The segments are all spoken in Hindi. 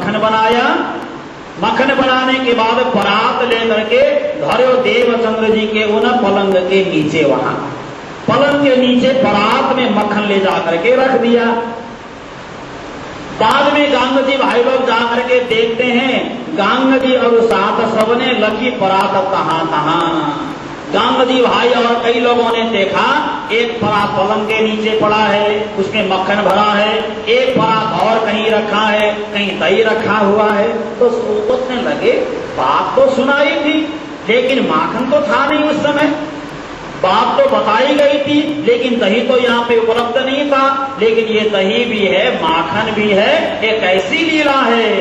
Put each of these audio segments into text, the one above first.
मक्खन बनाया। मक्खन बनाने के बाद परात लेकर के धर्यो देवचंद्र जी के उन पलंग के नीचे, वहां पलंग के नीचे परात में मक्खन ले जाकर के रख दिया। बाद में गंगा जी भाई लोग जाकर के देखते हैं, गंगा जी और साथ सबने लकी परात कहां कहां। गंगा जी भाई और कई लोगों ने देखा एक परात पलंग के नीचे पड़ा है, उसमें मक्खन भरा है, एक परात और कहीं रखा है, कहीं दही रखा हुआ है। तो सोचने लगे, बात तो सुनाई थी लेकिन माखन तो था नहीं उस समय, बात तो बताई गई थी लेकिन दही तो यहाँ पे उपलब्ध नहीं था। लेकिन ये दही भी है, माखन भी है, एक ऐसी लीला है।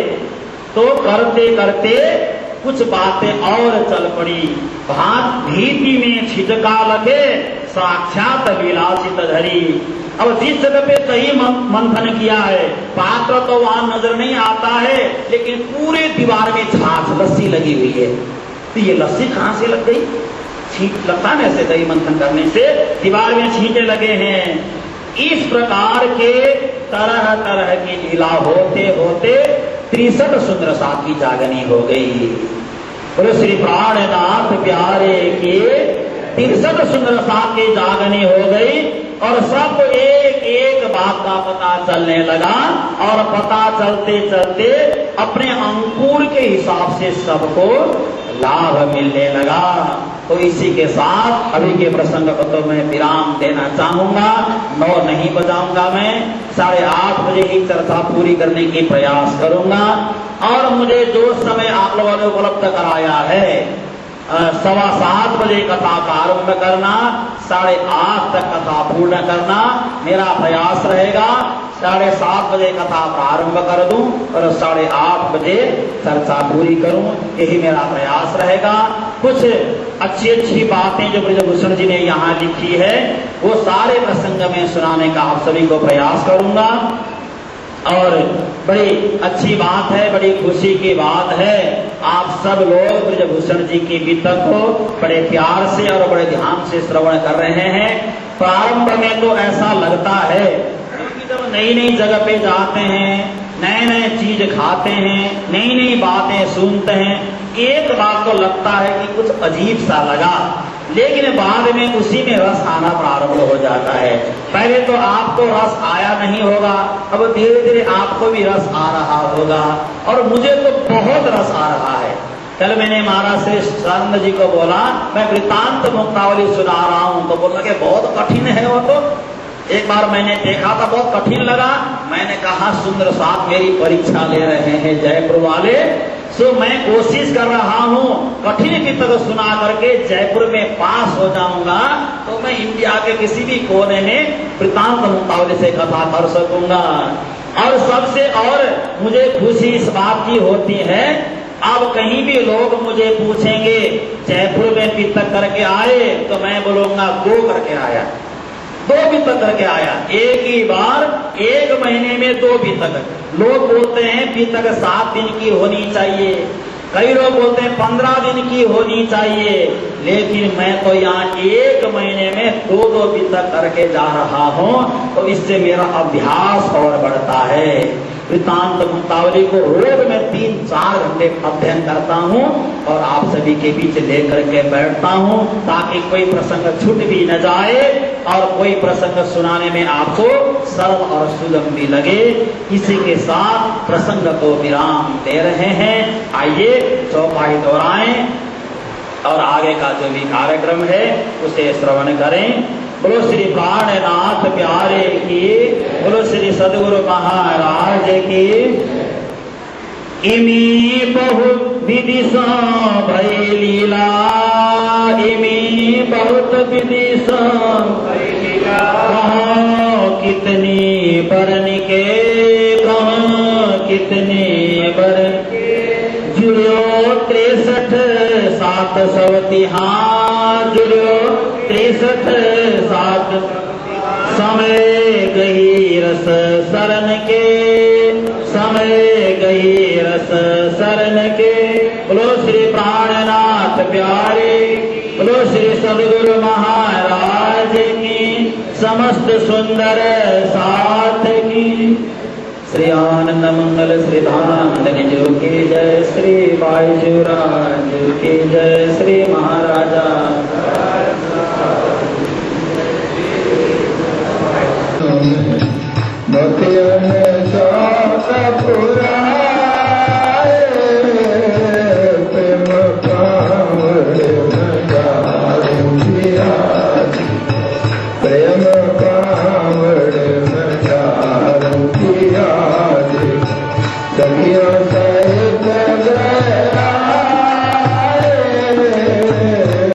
तो करते करते कुछ बातें और चल पड़ी। भात भीति में छिटका लगे, साक्षात विलासित धरी। अब जिस जगह पे दही मंथन किया है, पात्र तो वहां नजर नहीं आता है, लेकिन पूरे दीवार में छाछ लस्सी लगी हुई है। तो ये लस्सी कहां से लग गई? छींट लगता है ऐसे दही मंथन करने से, दीवार में छींटे लगे हैं। इस प्रकार के तरह तरह की लीला होते होते 63 सुंदर साथ की जागनी हो गई। बोले श्री प्राणनाथ प्यारे के 63 सुंदर साथ की जागनी हो गई और सब एक एक बात का पता चलने लगा। और पता चलते चलते अपने अंकुर के हिसाब से सबको लाभ मिलने लगा। तो इसी के साथ अभी के प्रसंग को तो मैं विराम देना चाहूंगा। 9 नहीं बजाऊंगा, मैं 8:30 बजे की चर्चा पूरी करने की प्रयास करूंगा। और मुझे जो समय आप लोगों ने उपलब्ध कराया है, 7:15 बजे कथा प्रारंभ करना, 8:30 तक कथा पूर्ण करना मेरा प्रयास रहेगा। 7:30 बजे कथा प्रारंभ कर दूं और 8:30 बजे चर्चा पूरी करूं, यही मेरा प्रयास रहेगा। कुछ अच्छी अच्छी बातें जो ब्रजभूषण जी ने यहाँ लिखी है, वो सारे प्रसंग में सुनाने का आप सभी को प्रयास करूंगा। और बड़ी अच्छी बात है, बड़ी खुशी की बात है, आप सब लोग ब्रजभूषण जी की वितक को बड़े प्यार से और बड़े ध्यान से श्रवण कर रहे हैं। प्रारंभ में तो ऐसा लगता है कि जब नई नई जगह पे जाते हैं, नए नए चीज खाते हैं, नई नई बातें सुनते हैं, एक बात तो लगता है कि कुछ अजीब सा लगा, लेकिन बाद में उसी में रस आना प्रारंभ हो जाता है। पहले तो आपको रस आया नहीं होगा, अब धीरे धीरे आपको भी रस आ रहा होगा। और मुझे तो बहुत रस आ रहा है। कल मैंने महाराज श्री सदानंद जी को बोला, मैं वृत्तांत मुक्तावली सुना रहा हूं, तो बोला कि बहुत कठिन है वो तो। एक बार मैंने देखा था, बहुत कठिन लगा। मैंने कहा सुंदर साथ मेरी परीक्षा ले रहे हैं जयपुर वाले, सो मैं कोशिश कर रहा हूं कठिन की तरह सुना करके जयपुर में पास हो जाऊंगा, तो मैं इंडिया के किसी भी कोने में वृत्तांत मुक्तावली से कथा कर सकूंगा। और सबसे और मुझे खुशी इस बात की होती है, अब कहीं भी लोग मुझे पूछेंगे जयपुर में पितक करके आए, तो मैं बोलूंगा 2 करके आया, 2 पितक करके आया। एक ही बार 1 महीने में 2 पितक। लोग बोलते हैं पितक 7 दिन की होनी चाहिए, कई लोग बोलते हैं 15 दिन की होनी चाहिए, लेकिन मैं तो यहाँ 1 महीने में 2-2 पितक करके जा रहा हूँ। तो इससे मेरा अभ्यास और बढ़ता है। वृत्तांत मुक्तावली को रोज में 3-4 घंटे अध्ययन करता हूँ और आप सभी के बीच लेकर के बैठता हूँ, ताकि कोई प्रसंग छूट भी न जाए और कोई प्रसंग सुनाने में आपको सरल और सुगम भी लगे। इसी के साथ प्रसंग को विराम दे रहे हैं। आइए चौपाई दोहराएं और आगे का जो भी कार्यक्रम है उसे श्रवण करें। बोलो श्री प्राणनाथ प्यारे की, बोलो श्री सदगुरु महाराज की। इमी बहु विदिशा भई लीला, इमी बहुत विदिशा भई लीला। कहाँ कितनी बरन के, कहाँ कितनी बरन के। जुड़ो 63 सात सवती, हाँ जुड़ो 63 सात। समय गही रस शरण के, समय गही रस शरण के। बोलो श्री प्राणनाथ प्यारे, बोलो श्री सदगुरु महाराज की, समस्त सुंदर साथ की। श्री आनंद मंगल श्री धानंद जो की जय, श्री बाईशुराज की जय, श्री महाराजा